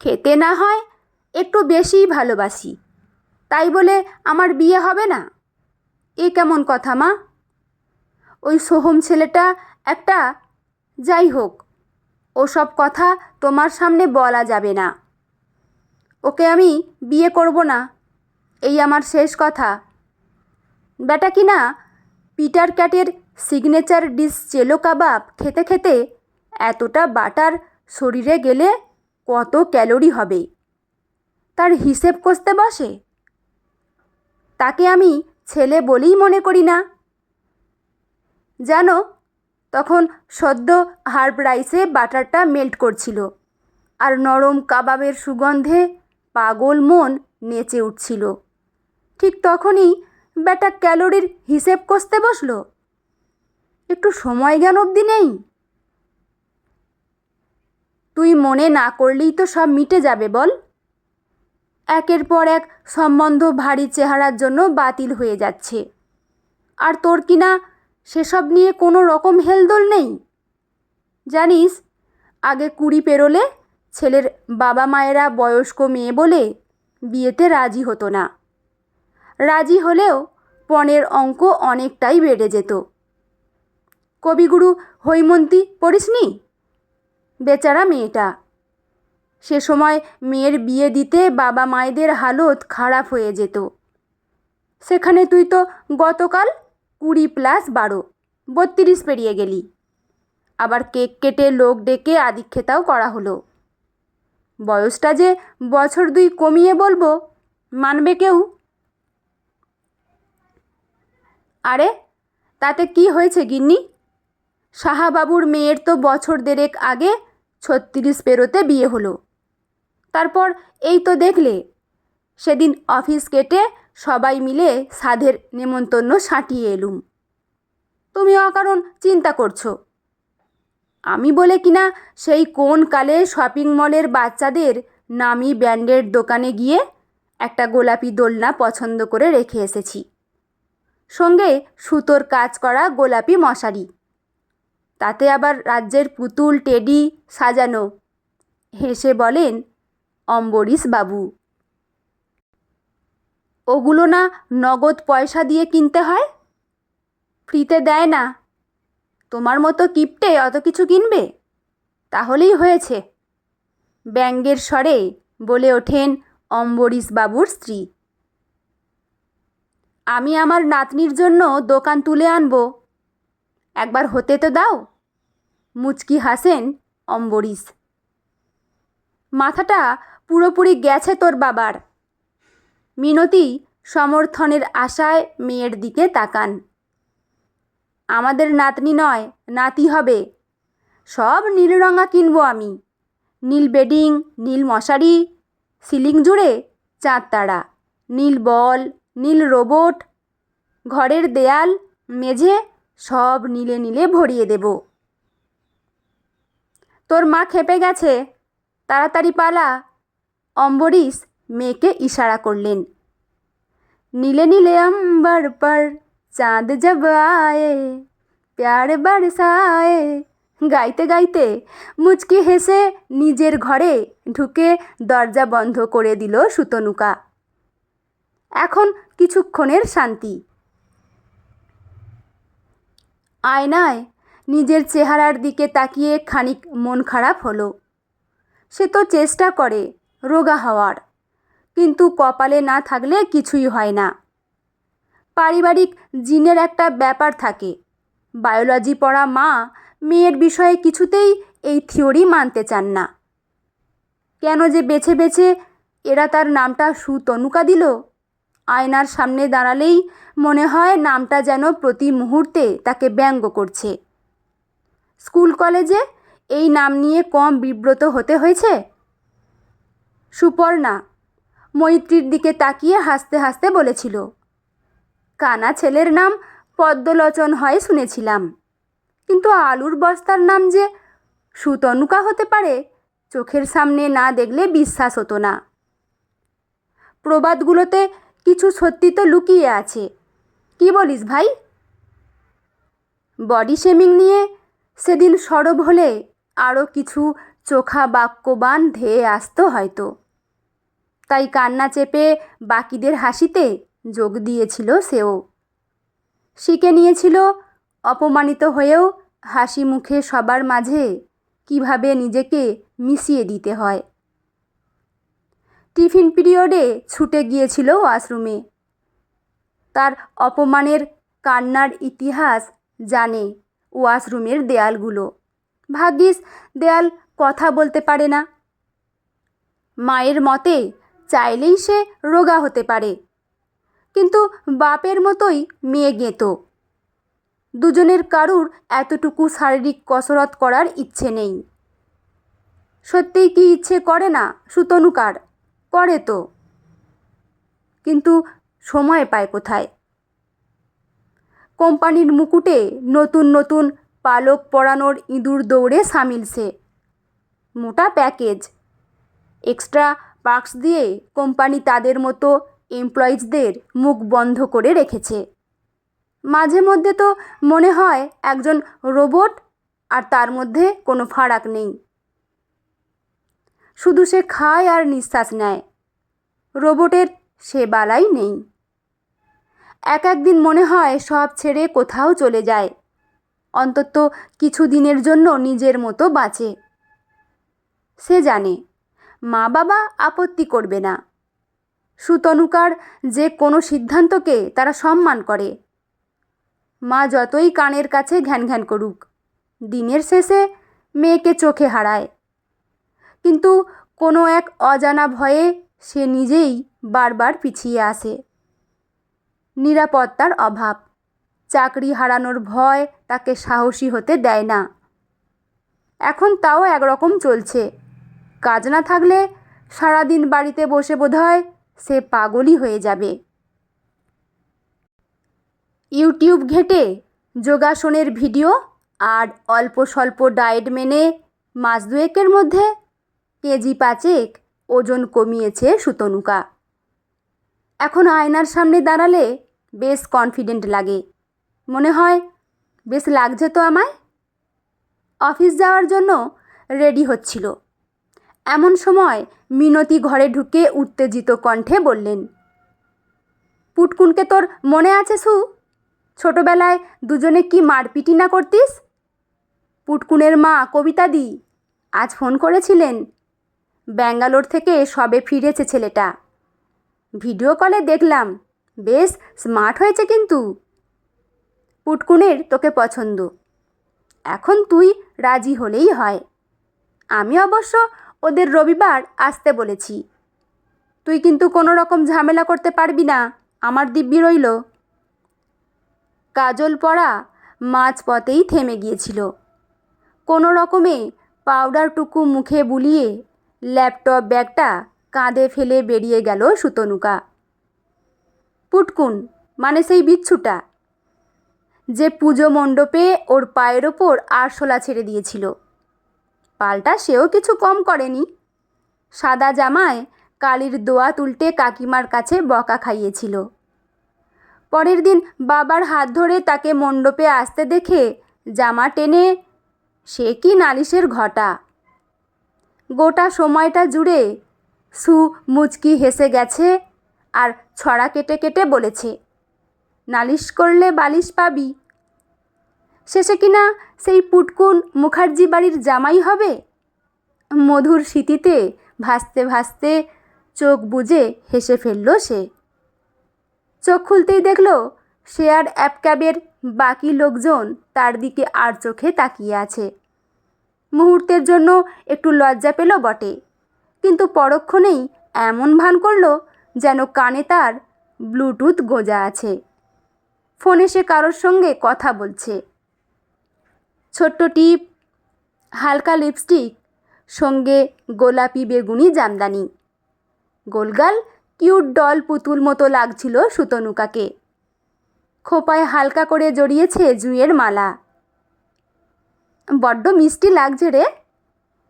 খেতে না হয় একটু বেশিই ভালোবাসি, তাই বলে আমার বিয়ে হবে না? এ কেমন কথা মা? ওই সোহম ছেলেটা একটা, যাই হোক, ওসব কথা তোমার সামনে বলা যাবে না। ওকে আমি বিয়ে করব না, এই আমার শেষ কথা। বেটা কি না পিটার ক্যাটের সিগনেচার ডিশ চেলো কাবাব খেতে খেতে এতটা বাটার শরীরে গেলে কত ক্যালোরি হবে তার হিসেব কষতে বসে। তাকে আমি ছেলে বলেই মনে করি না। জানো, তখন সদ্য হার্ব রাইসে বাটারটা মেল্ট করছিল আর নরম কাবাবের সুগন্ধে পাগল মন নেচে উঠছিল। ঠিক তখনই বেটা ক্যালোরির হিসেব কষতে বসলো। একটু সময় জ্ঞান অবধি নেই। তুই মনে না করলেই তো সব মিটে যাবে বল। একের পর এক সম্বন্ধ ভারী চেহারার জন্য বাতিল হয়ে যাচ্ছে, আর তোর কিনা সেসব নিয়ে কোনো রকম হেলদোল নেই। জানিস, আগে 20 পেরোলে ছেলের বাবা মায়েরা বয়স্ক মেয়ে বলে বিয়েতে রাজি হতো না। রাজি হলেও পণের অঙ্ক অনেকটাই বেড়ে যেত। কবিগুরু হৈমন্তী পড়িসনি? বেচারা মেয়েটা। সে সময় মেয়ের বিয়ে দিতে বাবা মায়েদের হালত খারাপ হয়ে যেত। সেখানে তুই তো গতকাল 20+12 32 পেরিয়ে গেলি। আবার কেক কেটে লোক ডেকে আদিক্ষেতাও করা হলো। বয়সটা যে বছর 2 কমিয়ে বলবো, মানবে কেউ? আরে তাতে কি হয়েছে গিন্নি? সাহাবাবুর মেয়ের তো বছর 1.5 আগে 36 পেরোতে বিয়ে হলো। তারপর এই তো দেখলে, সেদিন অফিস কেটে সবাই মিলে সাধের নেমন্তন্ন সাঁটিয়ে এলুম। তুমি অকারণ চিন্তা করছো। আমি বলে কিনা সেই কোন কালে শপিং মলের বাচ্চাদের নামি ব্র্যান্ডের দোকানে গিয়ে একটা গোলাপি দোলনা পছন্দ করে রেখে এসেছি, সঙ্গে সুতোর কাজ করা গোলাপি মশারি, তাতে আবার রাজ্যের পুতুল টেডি সাজানো। হেসে বলেন অম্বরীশ বাবু। ওগুলো না নগদ পয়সা দিয়ে কিনতে হয়? ফ্রিতে দেয় না। তোমার মতো কিপটে অত কিছু কিনবে? তাহলেই হয়েছে, ব্যঙ্গের স্বরে বলে ওঠেন অম্বরীশ বাবুর স্ত্রী। আমি আমার নাতনির জন্য দোকান তুলে আনবো, একবার হতে তো দাও। মুচকি হাসেন অম্বরীশ। মাথাটা পুরোপুরি গেছে তোর বাবার। মিনতি সমর্থনের আশায় মেয়ের দিকে তাকান। আমাদের নাতনি নয়, নাতি হবে। সব নীল রঙা কিনবো আমি। নীল বেডিং, নীল মশারি, সিলিং জুড়ে চাঁদ তারা, নীল বল, নীল রোবট, ঘরের দেয়াল মেঝে সব নীলে নীলে ভরিয়ে দেব। তোর মা খেপে গেছে, তাড়াতাড়ি পালা। অম্বরীশ মেয়েকে ইশারা করলেন। নীলে নীলে অম্বর পর চাঁদ জব আয়ে প্যার বরসায়ে গাইতে গাইতে মুচকি হেসে নিজের ঘরে ঢুকে দরজা বন্ধ করে দিল সুতনুকা। এখন কিছুক্ষণের শান্তি। আয়নায় নিজের চেহারার দিকে তাকিয়ে খানিক মন খারাপ হলো। সে তো চেষ্টা করে রোগা হওয়ার, কিন্তু কপালে না থাকলে কিছুই হয় না। পারিবারিক জিনের একটা ব্যাপার থাকে। বায়োলজি পড়া মা মেয়ের বিষয়ে কিছুতেই এই থিওরি মানতে চান না। কেন যে বেছে বেছে এরা তার নামটা সুতনুকা দিল, আয়নার সামনে দাঁড়ালেই মনে হয় নামটা যেন প্রতি মুহূর্তে তাকে ব্যঙ্গ করছে। স্কুল কলেজে এই নাম নিয়ে কম বিব্রত হতে হয়েছে? সুপর্ণা মৈত্রীর দিকে তাকিয়ে হাসতে হাসতে বলেছিল, কানা ছেলের নাম পদ্মলোচন হয় শুনেছিলাম, কিন্তু আলুর বস্তার নাম যে সুতনুকা হতে পারে চোখের সামনে না দেখলে বিশ্বাস হতো না। প্রবাদগুলোতে কিছু সত্যি তো লুকিয়ে আছে, কি বলিস ভাই? বডি শেমিং নিয়ে সেদিন সরব হলে আরও কিছু চোখা বাক্যবাণ ধেয়ে আসতো হয়তো। তাই কান্না চেপে বাকিদের হাসিতে যোগ দিয়েছিল সেও। শিখে নিয়েছিল অপমানিত হয়েও হাসি মুখে সবার মাঝে কিভাবে নিজেকে মিশিয়ে দিতে হয়। টিফিন পিরিয়ডে ছুটে গিয়েছিল ওয়াশরুমে। তার অপমানের কান্নার ইতিহাস জানে ওয়াশরুমের দেয়ালগুলো। ভাগ্যিস দেয়াল কথা বলতে পারে না। মায়ের মতে চাইলেই সে রোগা হতে পারে, কিন্তু বাপের মতোই মেয়ে গেঁতো। দুজনের কারুর এতটুকু শারীরিক কসরত করার ইচ্ছে নেই। সত্যিই কি ইচ্ছে করে না সুতনুকার? করে তো, কিন্তু সময় পায় কোথায়? কোম্পানির মুকুটে নতুন নতুন পালক পরানোর ইঁদুর দৌড়ে সামিল সে। মোটা প্যাকেজ, এক্সট্রা পার্কস দিয়ে কোম্পানি তাদের মতো এমপ্লয়িজদের মুখ বন্ধ করে রেখেছে। মাঝে মধ্যে তো মনে হয় একজন রোবট আর তার মধ্যে কোনো ফারাক নেই। শুধু সে খায় আর নিঃশ্বাস নেয়। রোবটের সে বালাই নেই। একদিন মনে হয় সব ছেড়ে কোথাও চলে যায়, অন্তত কিছু দিনের জন্য নিজের মতো বাঁচে। সে জানে মা বাবা আপত্তি করবে না। সুতনুকার যে কোনো সিদ্ধান্তকে তারা সম্মান করে। মা যতই কানের কাছে ঘ্যান ঘ্যান করুক, দিনের শেষে মেয়েকে চোখে হারায়। কিন্তু কোনো এক অজানা ভয়ে সে নিজেই বারবার পিছিয়ে আসে। নিরাপত্তার অভাব, চাকরি হারানোর ভয় তাকে সাহসী হতে দেয় না। এখন তাও একরকম চলছে। কাজ না থাকলে সারাদিন বাড়িতে বসে বোধহয় সে পাগলই হয়ে যাবে। ইউটিউব ঘেঁটে যোগাসনের ভিডিও আর অল্প স্বল্প ডায়েট মেনে মাস দুয়েকের মধ্যে কেজি 5 ওজন কমিয়েছে সুতনুকা। এখন আয়নার সামনে দাঁড়ালে বেশ কনফিডেন্ট লাগে। মনে হয় বেশ লাগছে তো আমায়। অফিস যাওয়ার জন্য রেডি হচ্ছিল। এমন সময় মিনতি ঘরে ঢুকে উত্তেজিত কণ্ঠে বললেন, পুটকুনকে তোর মনে আছে সু? ছোটবেলায় দুজনে কি মারপিটি না করতিস? পুটকুনের মা কবিতাদি আজ ফোন করেছিলেন। ব্যাঙ্গালোর থেকে সবে ফিরেছে ছেলেটা। ভিডিও কলে দেখলাম, বেশ স্মার্ট হয়েছে কিন্তু। পুটকুনের তোকে পছন্দ। এখন তুই রাজি হলেই হয়। আমি অবশ্য ওদের রবিবার আসতে বলেছি। তুই কিন্তু কোনো রকম ঝামেলা করতে পারবি না, আমার দিব্যি রইল। কাজল পরা মাঝপথেই থেমে গিয়েছিল। কোনো রকমে পাউডারটুকু মুখে বুলিয়ে ল্যাপটপ ব্যাগটা কাঁধে ফেলে বেরিয়ে গেল সুতনুকা। পুটকুন মানে সেই বিচ্ছুটা, যে পুজো মণ্ডপে ওর পায়ের ওপর আরশোলা ছেড়ে দিয়েছিল। পাল্টা সেও কিছু কম করেনি। সাদা জামায় কালির দোয়াত উল্টে কাকিমার কাছে বকা খাইয়েছিল। পরের দিন বাবার হাত ধরে তাকে মণ্ডপে আসতে দেখে জামা টেনে সে কি নালিশের ঘটা। গোটা সময়টা জুড়ে সু মুচকি হেসে গেছে আর ছড়া কেটে কেটে বলেছে, নালিশ করলে বালিশ পাবি। শেষে কিনা সেই পুটকুন মুখার্জি বাড়ির জামাই হবে। মধুর স্মৃতিতে ভাসতে ভাসতে চোখ বুজে হেসে ফেলল সে। চোখ খুলতেই দেখল শেয়ার অ্যাপ ক্যাবের বাকি লোকজন তার দিকে আর চোখে তাকিয়ে আছে। মুহূর্তের জন্য একটু লজ্জা পেল বটে, কিন্তু পরক্ষণেই এমন ভান করল যেন কানে তার ব্লুটুথ গোজা আছে। ফোনে সে কারোর সঙ্গে কথা বলছে। ছোট্ট টিপ, হালকা লিপস্টিক, সঙ্গে গোলাপি বেগুনি জামদানি। গোলগাল কিউট ডল পুতুল মতো লাগছিল সুতনুকাকে। খোপায় হালকা করে জড়িয়েছে জুঁয়ের মালা। বড্ড মিষ্টি লাগছে রে।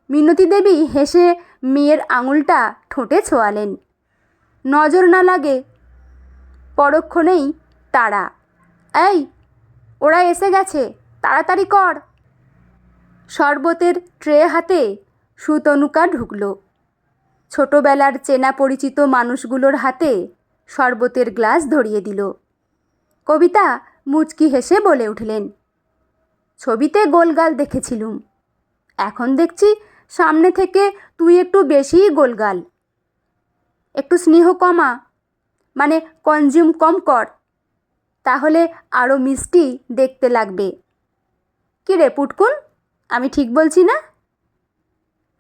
মিনতি দেবী হেসে মেয়ের আঙুলটা ঠোঁটে ছোঁয়ালেন। নজর না লাগে। পরক্ষণেই তাড়া, এই ওরা এসে গেছে, তাড়াতাড়ি কর। শরবতের ট্রে হাতে সুতনুকা ঢুকল। ছোটবেলার চেনা পরিচিত মানুষগুলোর হাতে শরবতের গ্লাস ধরিয়ে দিল। কবিতা মুচকি হেসে বলে উঠলেন, ছবিতে গোলগাল দেখেছিলুম, এখন দেখছি সামনে থেকে তুই একটু বেশিই গোলগাল। একটু স্নেহ কমা, মানে কনজিউম কম কর, তাহলে আরও মিষ্টি দেখতে লাগবে। কী রে পুটকুন, আমি ঠিক বলছি না?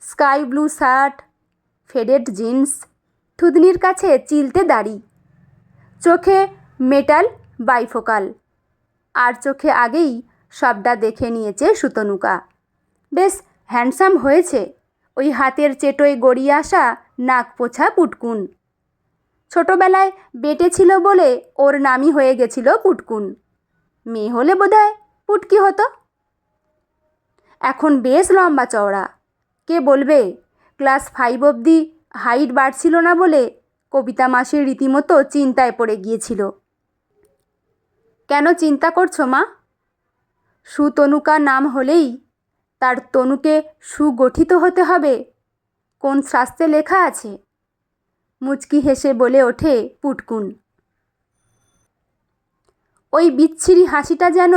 Sky blue shirt, faded jeans, থুতনির কাছে চিলতে দাড়ি, চোখে মেটাল বাইফোকাল, আর চোখে আগেই সবটা দেখে নিয়েছে সুতনুকা। বেশ হ্যান্ডসাম হয়েছে ওই হাতের চেটোয় গড়িয়ে আসা নাক পোছা পুটকুন। ছোটবেলায় বেটে ছিল বলে ওর নামই হয়ে গেছিল পুটকুন। মেয়ে হলে বোধহয় পুটকি হতো। এখন বেশ লম্বা চওড়া। কে বলবে ক্লাস 5 অবধি হাইট বাড়ছিল না বলে কবিতা মাসির রীতিমতো চিন্তায় পড়ে গিয়েছিল। কেন চিন্তা করছো মা? সুতনুকা নাম হলেই তার তনুকে সুগঠিত হতে হবে, কোন শাস্ত্রে লেখা আছে? মুচকি হেসে বলে ওঠে পুটকুন। ওই বিচ্ছিরি হাসিটা যেন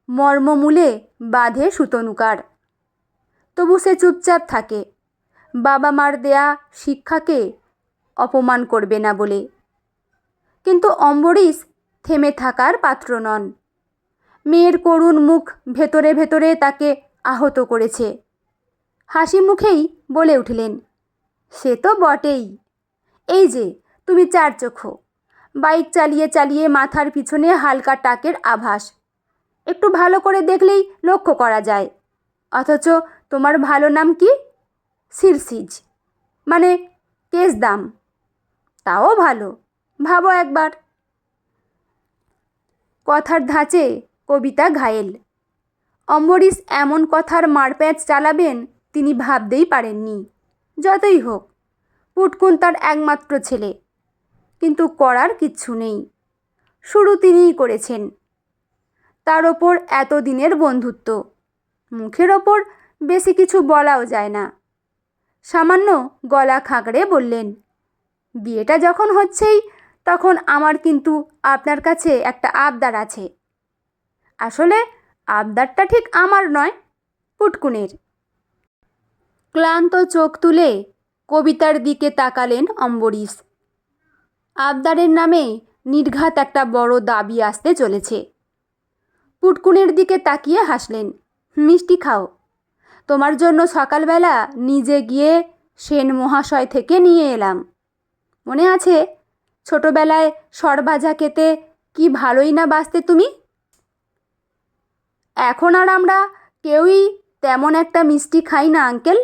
মর্মমূলে বাঁধে সুতনুকার। তবু সে চুপচাপ থাকে, বাবা মার দেয়া শিক্ষাকে অপমান করবে না বলে। কিন্তু অম্বরীশ থেমে থাকার পাত্র নন। মেয়ের করুণ মুখ ভেতরে ভেতরে তাকে আহত করেছে। হাসি মুখেই বলে উঠলেন, সে তো বটেই। এই যে তুমি চারচোখো, বাইক চালিয়ে চালিয়ে মাথার পিছনে হালকা টাকের আভাস একটু ভালো করে দেখলেই লক্ষ্য করা যায়। অথচ তোমার ভালো নাম কি? সিরসিজ, মানে কেশদাম। তাও ভালো, ভাবো একবার। কথার ধাঁচে কবিতা ঘায়েল। অম্বরীশ এমন কথার মারপ্যাঁচ চালাবেন তিনি ভাবতেই পারেননি। যতই হোক, পুটকুন তার একমাত্র ছেলে, কিন্তু করার কিচ্ছু নেই। শুরু তিনিই করেছেন। তার ওপর এতদিনের বন্ধুত্ব, মুখের ওপর বেশি কিছু বলাও যায় না। সামান্য গলা খাঁকড়ে বললেন, বিয়েটা যখন হচ্ছেই তখন আমার কিন্তু আপনার কাছে একটা আবদার আছে। আসলে আবদারটা ঠিক আমার নয়, পুটকুনের। ক্লান্ত চোখ তুলে কবিতার দিকে তাকালেন অম্বরীশ। আবদারের নামে নির্ঘাত একটা বড় দাবি আসতে চলেছে। পুটকুনের দিকে তাকিয়ে হাসলেন, মিষ্টি খাও। তোমার জন্য সকালবেলা নিজে গিয়ে সেন মহাশয় থেকে নিয়ে এলাম। মনে আছে ছোটবেলায় সরভাজা খেতে কি ভালোই না বাসতে তুমি? এখন আর আমরা কেউই তেমন একটা মিষ্টি খাই না আঙ্কেল।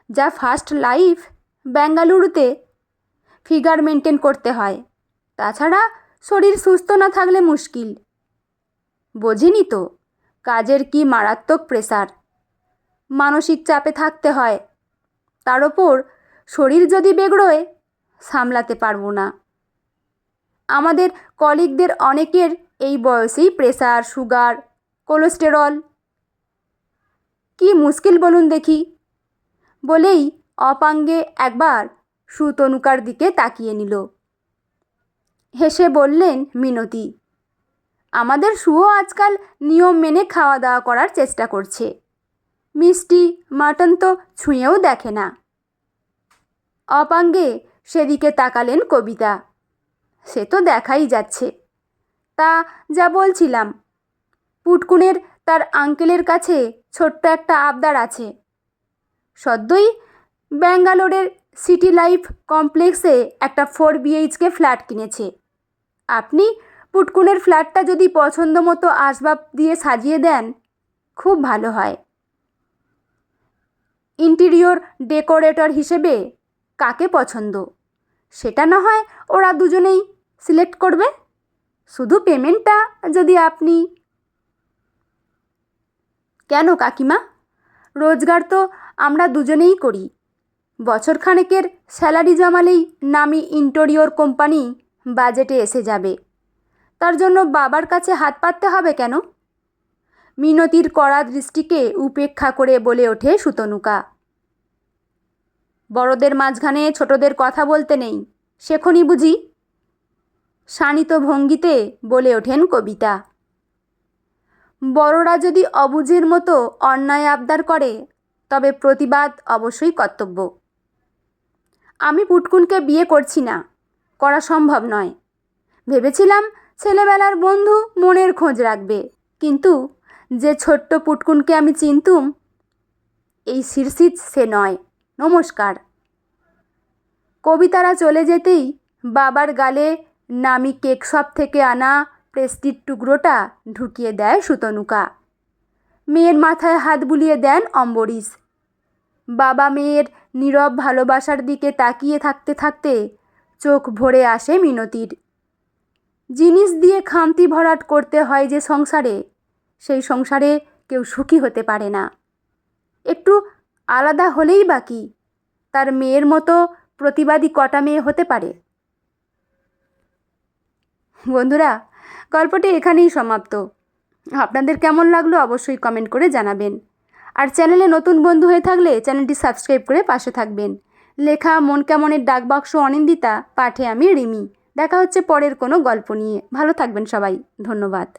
যা ফার্স্ট লাইফ বেঙ্গালুরুতে, ফিগার মেনটেন করতে হয়, তাছাড়া শরীর সুস্থ না থাকলে মুশকিল। বোঝেনি তো কাজের কি মারাত্মক প্রেসার, মানসিক চাপে থাকতে হয়। তার ওপর শরীর যদি বেগড়োয় সামলাতে পারবো না। আমাদের কলিগদের অনেকের এই বয়সেই প্রেসার, সুগার, কোলেস্টেরল। কি মুশকিল বলুন দেখি। বলেই অপাঙ্গে একবার সুতনুকার দিকে তাকিয়ে নিল। হেসে বললেন মিনতি, আমাদের সুও আজকাল নিয়ম মেনে খাওয়া দাওয়া করার চেষ্টা করছে। মিষ্টি মাটন তো ছুঁয়েও দেখে না। অপাঙ্গে সেদিকে তাকালেন কবিতা। সে তো দেখাই যাচ্ছে। তা যা বলছিলাম, পুটকুনের তার আঙ্কেলের কাছে ছোট্ট একটা আবদার আছে। সদ্যই ব্যাঙ্গালোরের সিটি লাইফ কমপ্লেক্সে একটা 4 BHK ফ্ল্যাট কিনেছে। আপনি পুটকুনের ফ্ল্যাটটা যদি পছন্দ মতো আসবাব দিয়ে সাজিয়ে দেন খুব ভালো হয়। ইন্টেরিয়র ডেকোরেটর হিসেবে কাকে পছন্দ সেটা না হয় ওরা দুজনেই সিলেক্ট করবে। শুধু পেমেন্টটা যদি আপনি। কেন কাকিমা, রোজগার তো আমরা দুজনেই করি। বছরখানেকের স্যালারি জমালেই নামি ইন্টেরিয়র কোম্পানি বাজেটে এসে যাবে। তার জন্য বাবার কাছে হাত পাততে হবে কেন? মিনতির কড়া দৃষ্টিকে উপেক্ষা করে বলে ওঠে সুতনুকা। বড়দের মাঝখানে ছোটদের কথা বলতে নেই, শেখনি বুঝি? শানিত ভঙ্গিতে বলে ওঠেন কবিতা। বড়রা যদি অবুঝের মতো অন্যায় আবদার করে তবে প্রতিবাদ অবশ্যই কর্তব্য। আমি পুটকুনকে বিয়ে করছি না, করা সম্ভব নয়। ভেবেছিলাম ছেলেবেলার বন্ধু মনের খোঁজ রাখবে, কিন্তু যে ছোট্ট পুটকুনকে আমি চিনতুম, এই শিরশির সে নয়। নমস্কার। কবিতারা চলে যেতেই বাবার গালে নামি কেক শপ থেকে আনা পেস্ট্রির টুকরোটা ঢুকিয়ে দেয় সুতনুকা। মেয়ের মাথায় হাত বুলিয়ে দেন অম্বরীশ। বাবা মেয়ের নীরব ভালোবাসার দিকে তাকিয়ে থাকতে থাকতে চোখ ভরে আসে মিনতির। জিনিস দিয়ে খামতি ভরাট করতে হয় যে সংসারে, সেই সংসারে কেউ সুখী হতে পারে না। একটু আলাদা হলেই বাকি তার মেয়ের মতো প্রতিবাদী কটা মেয়ে হতে পারে? বন্ধুরা, গল্পটি এখানেই সমাপ্ত। আপনাদের কেমন লাগলো অবশ্যই কমেন্ট করে জানাবেন। আর চ্যানেলে নতুন বন্ধু হয়ে থাকলে চ্যানেলটি সাবস্ক্রাইব করে পাশে থাকবেন। লেখা মন কেমনের ডাকবাক্স অনিন্দিতা, পাঠে আমি রিমি। দেখা হচ্ছে পরের কোনো গল্প নিয়ে। ভালো থাকবেন সবাই। ধন্যবাদ।